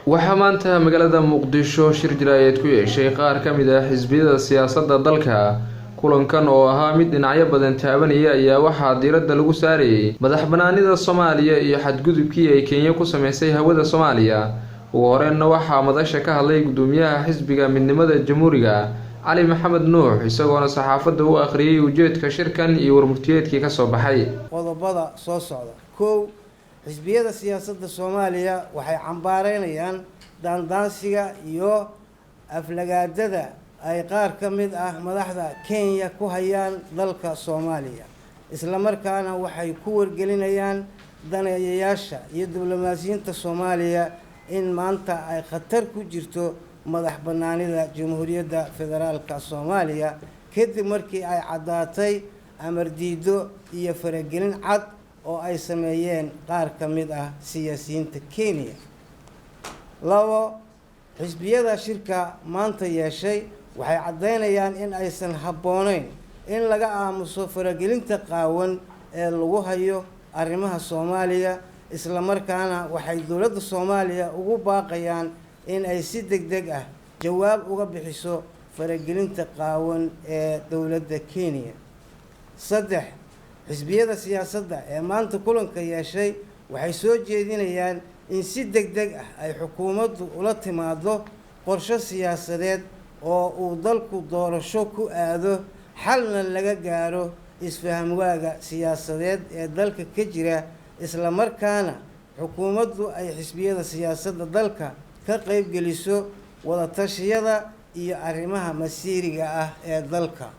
waxaa maanta magaalada Muqdisho shir jiraayad ku yeeshay qaar ka mid ah xisbiyada siyaasadda dalka. kulankan oo ahaa mid dhinacyo badan taabanaya ayaa waxaa diiradda lagu saarayay madaxbannaanida Soomaaliya iyo xadgudubkii ay Kenya ku sameysay hawada Soomaaliya. ugu horreynna waxaa madasha ka hadlay gudoomiyaha xisbiga midnimada jamhuuriga Cali Maxamed Nuux isagoona saxaafadda u akhriyay ujeedka shirkan iyo warmurtiyeedkii ka soo baxay. qodobada soo socda xisbiyada siyaasadda Soomaaliya waxay cambaareynayaan daandaansiga iyo aflagaadada ay qaar ka mid ah madaxda Kenya ku hayaan dalka Soomaaliya, isla markaana waxay ku wargelinayaan daneeyayaasha iyo diblomaasiyiinta Soomaaliya in maanta ay khatar ku jirto madaxbannaanida Jamhuuriyadda Federaalka Soomaaliya kadib markii ay caddaatay amar diido iyo faragelin cad oo ay sameeyeen qaar ka mid ah siyaasiyiinta Kenya. xisbiyada shirka maanta yeeshay waxay caddeynayaan in aysan habboonayn in laga aamuso faragelinta qaawan ee lagu hayo arrimaha Soomaaliya, isla markaana waxay dowladda Soomaaliya ugu baaqayaan in ay si degdeg ah jawaab uga bixiso faragelinta qaawan ee dowladda Kenya. xisbiyada siyaasadda ee maanta kulanka yeeshay waxay soo jeedinayaan in si degdeg ah ay xukuumaddu ula timaado qorshe siyaasadeed oo uu dalku doorasho ku aado, xalna laga gaaro isfahamwaaga siyaasadeed ee dalka ka jira, isla markaana xukuumaddu ay xisbiyada siyaasadda dalka ka qayb geliso wada tashiyada iyo arrimaha masiiriga ah ee dalka.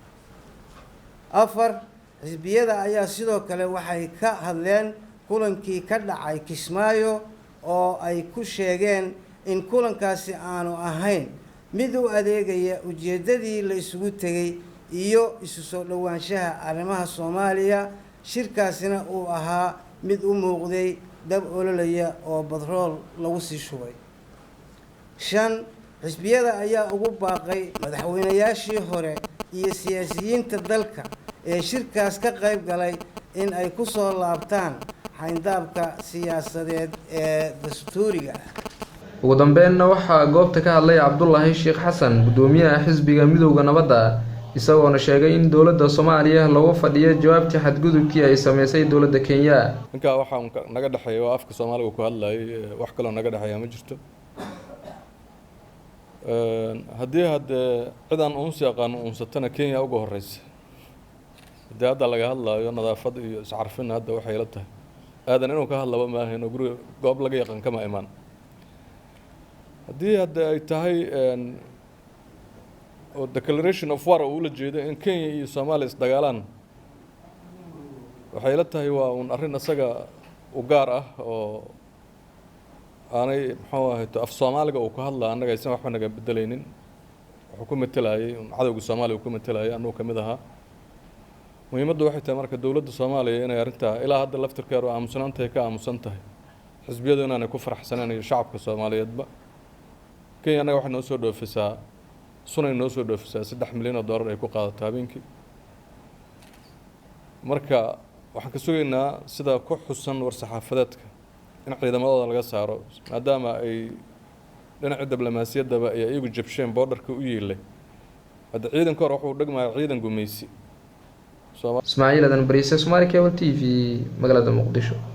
xisbiyada ayaa sidoo kale waxay ka hadleen kulankii ka dhacay Kismaayo oo ay ku sheegeen in kulankaasi aanu ahayn mid u adeegaya ujeedadii la isugu tegay iyo isu soo dhawaanshaha arrimaha Soomaaliya. shirkaasina uu ahaa mid u muuqday dab ololaya oo batrool lagu sii shubay. xisbiyada ayaa ugu baaqay madaxweynayaashii hore iyo siyaasiyiinta dalka ee shirkaas ka qayb galay in ay ku soo laabtaan xayndaabka siyaasadeed ee dastuuriga ah. ugu dambeynna waxaa goobta ka hadlay Cabdullaahi Sheekh Xasan, gudoomiyaha xisbiga Midowga Nabadda, isagoona sheegay in dowladda Soomaaliya lagu fadhiyo jawaabtii xadgudubkii ay sameysay dowladda Kenya. ninka waxa naga dhaxeeyo waa afka Soomaaliga ku hadlay, wax kale naga dhaxeeya ma jirto. haddii ciidan uunsi yaqaan uunsatana Kenya ugu horeysa. haddii hadda laga hadlayo nadaafad iyo iscarfin hadda waxay la tahay aadan inuu ka hadlaba ma ahayn oo guriga goob laga yaqaan kama imaan. haddii ay tahay oo declaration of war uu la jeedo in Kenya iyo Soomaaliya isdagaalaan, waxay la tahay waa un arrin asaga u gaar ah oo aanay af Soomaaliga uu ka hadlaa annaga aysan waxba naga bedelaynin. wuxuu ku metelayay cadawga Soomaaliya uu ku metelayay anuu ka mid ahaa. muhiimaddu waxay tahay marka dowladda Soomaaliya inay arrintaa ilaa hadda laftirkeedu aamusanaantahay ka aamusan tahay, xisbiyadu inaanay ku faraxsaneen iyo shacabka Soomaaliyeedba. Kenya annaga waxay noo soo dhoofisaa sunay noo soo dhoofisaa $3 milyan ay ku qaadato habeenkii. marka waxaan ka sugaynaa sida ku xusan war-saxaafadeedka in ciidamadooda laga saaro, maadaama ay dhinaca diblomaasiyaddaba ay iyagu jabsheen borderka u yeelay. hadda ciidanka hore wuxuu dhagmayaa ciidan gumeysi. Ismaaciil Adan Bariise, Somali Cable TV, magaalada Muqdisho.